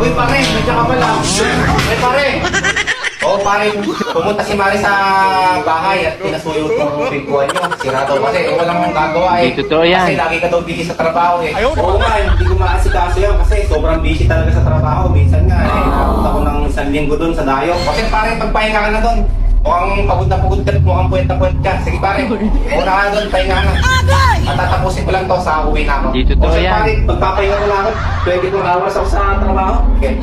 Uy, pare, nandiyan ka pala. Uy, pare. Oo, pare, pumunta si Mari sa bahay at pinasuyo yung pintuan nyo. Sira daw kasi walang gagawa eh. Hindi totoo yan. Kasi lagi ka daw busy sa trabaho eh. Oo nga, hindi ko maasikaso yan kasi sobrang busy talaga sa trabaho. Minsan nga, napunta ko ng 1 linggo dun sa dayo. Kasi pare, pagpahinga ka na dun. Mukhang pagod na pagod ka, mukhang puwet na puwet ka. Sige pare, una ka dun, pahinga na. At tatapusin ko lang to sa uwi na ako. Hindi totoo Kasi yan. pare, magpapahinga ko lang ako. 24 hours ako sa trabaho. Okay.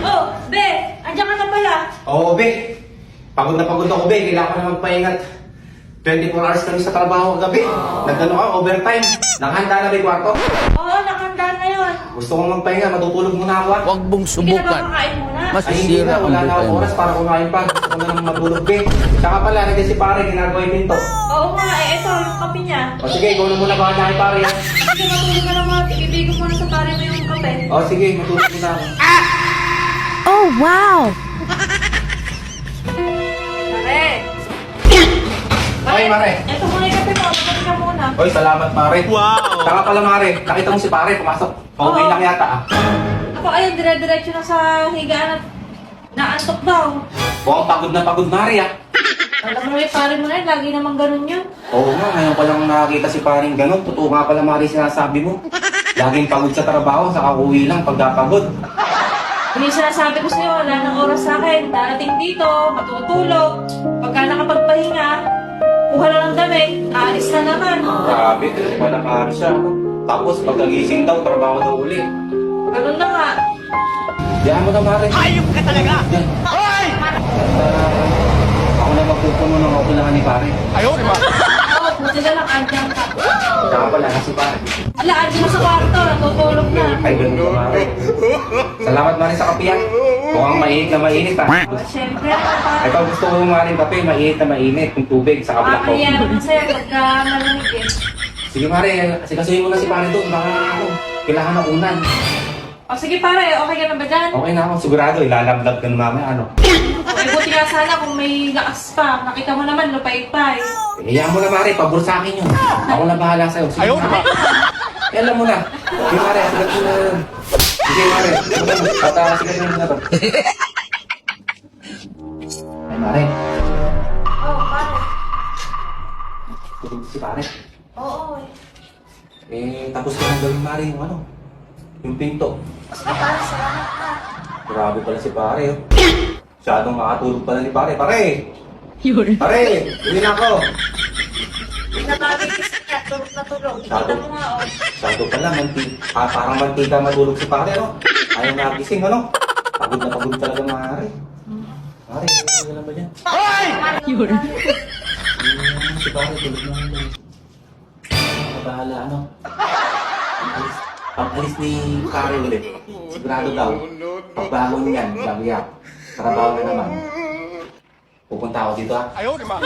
Oh, be, andiyan ka na pala. Oo, be. Pagod na pagod ako, be. Kailangan ko na magpahingat. 24 hours kami sa trabaho kagabi. Nagano ka, overtime. Nakahanda na ba yung kwarto? Oo, nakanda na yun. Gusto kong magpahinga, matutulog muna ako. Huwag mong Hindi na ba subukan. kakain muna? Ay, hindi Masisira na. ang Wala na akong buhay oras mo. para kumain pa. Gusto ko na lang matulog, be. Tsaka pala, nandiyan si pare, ginagawa yung pinto. Oo nga, ito, yung kape niya. O sige, ikaw na muna baka kay pare. Sige, matulog ka na mga ibibigay mo na sa pare mo yung kape. O sige, matulog muna ako. Oh, wow! Pare. Ay, Mare. Ito muna yung kape mo, matulog ka muna. Oy, salamat pare. Wow! Tsaka pala, Mare, nakita mo si pare, pumasok. Okay Oo. lang yata ah. Ako, ayun, dire-diretso na sa higaan at naantok daw. Mukhang pagod na pagod, Mare ah. Alam mo yung pare mo na yun, lagi namang ganun yun. Oo nga, ngayon ko lang nakakita si paring ganun. Totoo nga pala, Mari, sinasabi mo. Laging pagod sa trabaho, saka uwi lang pagkapagod. Yung sinasabi ko sa'yo, wala nang oras sa akin. Darating dito, matutulog. Pagka nakapagpahinga, kuha lang ng damit, aalis na naman. Grabe, wala ka siya. Tapos pagkagising daw, trabaho daw uli. Ganun na nga. Diyan mo na, Mari. Hayop ka talaga! Yan. Hoy! At ako na magpupuno ng upunahan ni pare. Ayaw, di ba? Oo, buti na lang, andyan ka. Saka pala na si pare. Ala, andyan na sa kwarto, natutulog na. Ay, ganun ka, Mari. Salamat, Mari, sa kapiyan. Mukhang mainit na mainit, ha. Siyempre, pare. Ito gusto ko, Mari, kape, mainit na mainit. Yung tubig, saka black coffee. Kaya naman sa'yo, pagka malamig eh. Sige, Mari, sikasuhin mo na si pare doon. Baka ako, kailangan na unan. O sige pare, okay ka na ba dyan? Okay na ako, sigurado, ilalabdab ka na mamaya, ano. Okay, buti nga sana kung may lakas pa. Nakita mo naman, lupay-pay. Hayaan mo na, Mari, pabor sa akin yun. Ako na bahala sa'yo. Sige, Ayaw, di Mari. ba? Alam mo na. Sige, Mari, asigat mo na yun. Sige, Mari. At asigat mo na to. Ay, Mari. Oh, pare. Tulog si pare. Oo, Tapos ko nang gawin, Mari, yung ano. Yung pinto. Sige pare, salamat na. Grabe pala si pare, oh. Masyadong makatulog pala ni pare. Pare! Pare! Hindi na ako. Hindi na magigising niya, tulog na tulog. Tingnan mo nga, oh. Masyado pala, parang mantika matulog si pare, no? Ayaw nagising, ano? Pagod na pagod talaga, Mari. Pare, wala ba dyan? Hoy! Si pare, tulog na. Bahala, ano? Pag-alis ni pare ulit. Sigurado daw. Pagbangon yan, sabi niya. Trabaho na naman. Pupunta ako dito, ha? Ayaw, di ba?